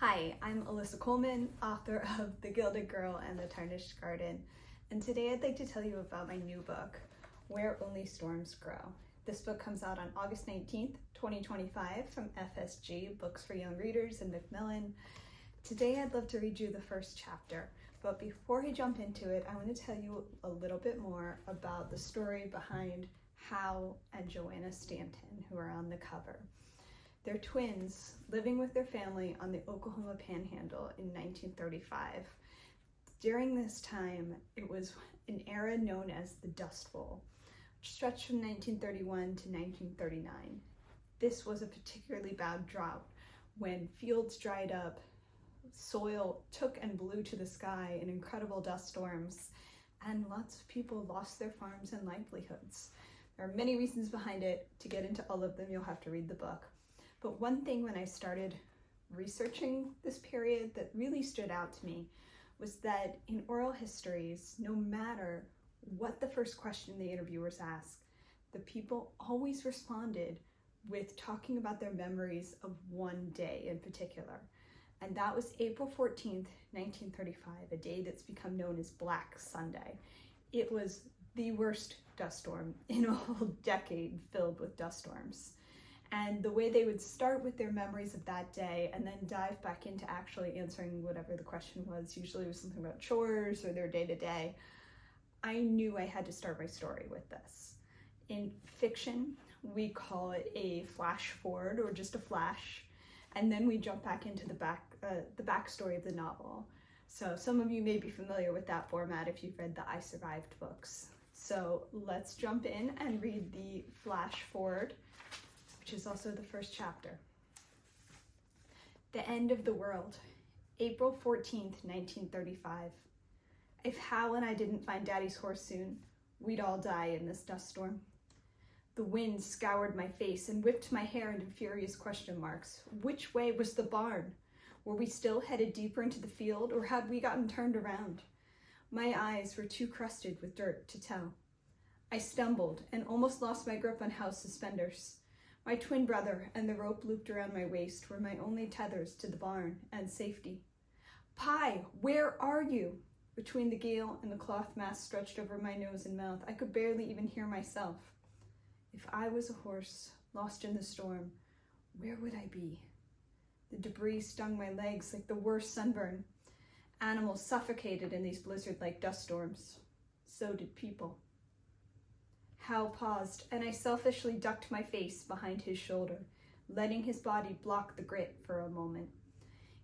Hi, I'm Alyssa Colman, author of The Gilded Girl and the Tarnished Garden, and today I'd like to tell you about my new book, Where Only Storms Grow. This book comes out on August 19th, 2025 from FSG Books for Young Readers in Macmillan. Today I'd love to read you the first chapter, but before I jump into it, I want to tell you a little bit more about the story behind Howe and Joanna Stanton, who are on the cover. They're twins living with their family on the Oklahoma panhandle in 1935. During this time, it was an era known as the Dust Bowl, which stretched from 1931 to 1939. This was a particularly bad drought when fields dried up, soil took and blew to the sky in incredible dust storms, and lots of people lost their farms and livelihoods. There are many reasons behind it. To get into all of them, you'll have to read the book. But one thing when I started researching this period that really stood out to me was that in oral histories, no matter what the first question the interviewers asked, the people always responded with talking about their memories of one day in particular. And that was April 14th, 1935, a day that's become known as Black Sunday. It was the worst dust storm in a whole decade filled with dust storms. And the way they would start with their memories of that day and then dive back into actually answering whatever the question was, usually it was something about chores or their day-to-day, I knew I had to start my story with this. In fiction, we call it a flash forward or just a flash, and then we jump back into the backstory of the novel. So some of you may be familiar with that format if you've read the I Survived books. So let's jump in and read the flash forward, which is also the first chapter. The End of the World, April 14th, 1935. If Hal and I didn't find Daddy's horse soon, we'd all die in this dust storm. The wind scoured my face and whipped my hair into furious question marks. Which way was the barn? Were we still headed deeper into the field, or had we gotten turned around? My eyes were too crusted with dirt to tell. I stumbled and almost lost my grip on Hal's suspenders. My twin brother and the rope looped around my waist were my only tethers to the barn and safety. Pie, where are you? Between the gale and the cloth mask stretched over my nose and mouth, I could barely even hear myself. If I was a horse, lost in the storm, where would I be? The debris stung my legs like the worst sunburn. Animals suffocated in these blizzard-like dust storms. So did people. Hal paused, and I selfishly ducked my face behind his shoulder, letting his body block the grit for a moment.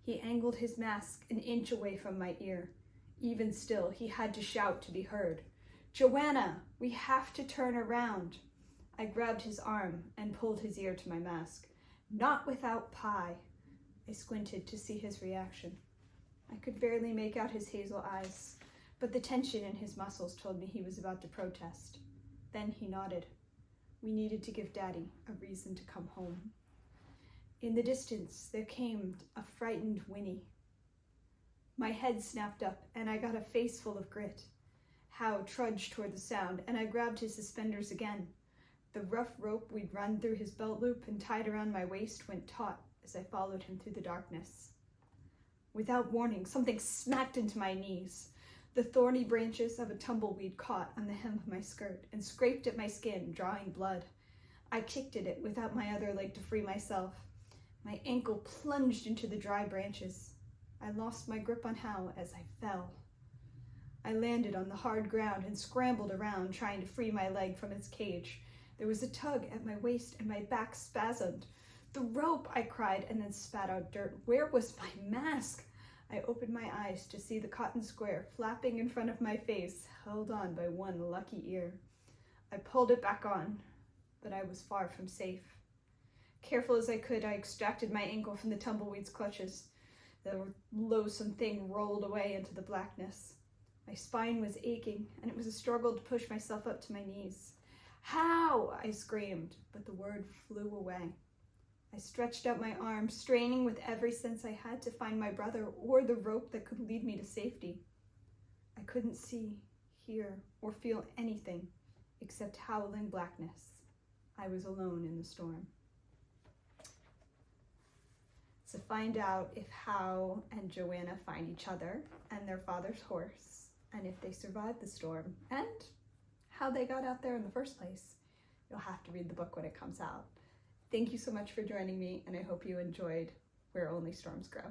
He angled his mask an inch away from my ear. Even still, he had to shout to be heard. Joanna, we have to turn around. I grabbed his arm and pulled his ear to my mask. Not without Pie. I squinted to see his reaction. I could barely make out his hazel eyes, but the tension in his muscles told me he was about to protest. Then he nodded. We needed to give Daddy a reason to come home. In the distance, there came a frightened whinny. My head snapped up, and I got a face full of grit. Howe trudged toward the sound, and I grabbed his suspenders again. The rough rope we'd run through his belt loop and tied around my waist went taut as I followed him through the darkness. Without warning, something smacked into my knees. The thorny branches of a tumbleweed caught on the hem of my skirt and scraped at my skin, drawing blood. I kicked at it without my other leg to free myself. My ankle plunged into the dry branches. I lost my grip on Howe as I fell. I landed on the hard ground and scrambled around, trying to free my leg from its cage. There was a tug at my waist and my back spasmed. The rope, I cried, and then spat out dirt. Where was my mask? I opened my eyes to see the cotton square flapping in front of my face, held on by one lucky ear. I pulled it back on, but I was far from safe. Careful as I could, I extracted my ankle from the tumbleweed's clutches. The loathsome thing rolled away into the blackness. My spine was aching, and it was a struggle to push myself up to my knees. How? I screamed, but the word flew away. I stretched out my arms, straining with every sense I had to find my brother or the rope that could lead me to safety. I couldn't see, hear, or feel anything except howling blackness. I was alone in the storm. So find out if Howe and Joanna find each other and their father's horse, and if they survive the storm, and how they got out there in the first place. You'll have to read the book when it comes out. Thank you so much for joining me, and I hope you enjoyed Where Only Storms Grow.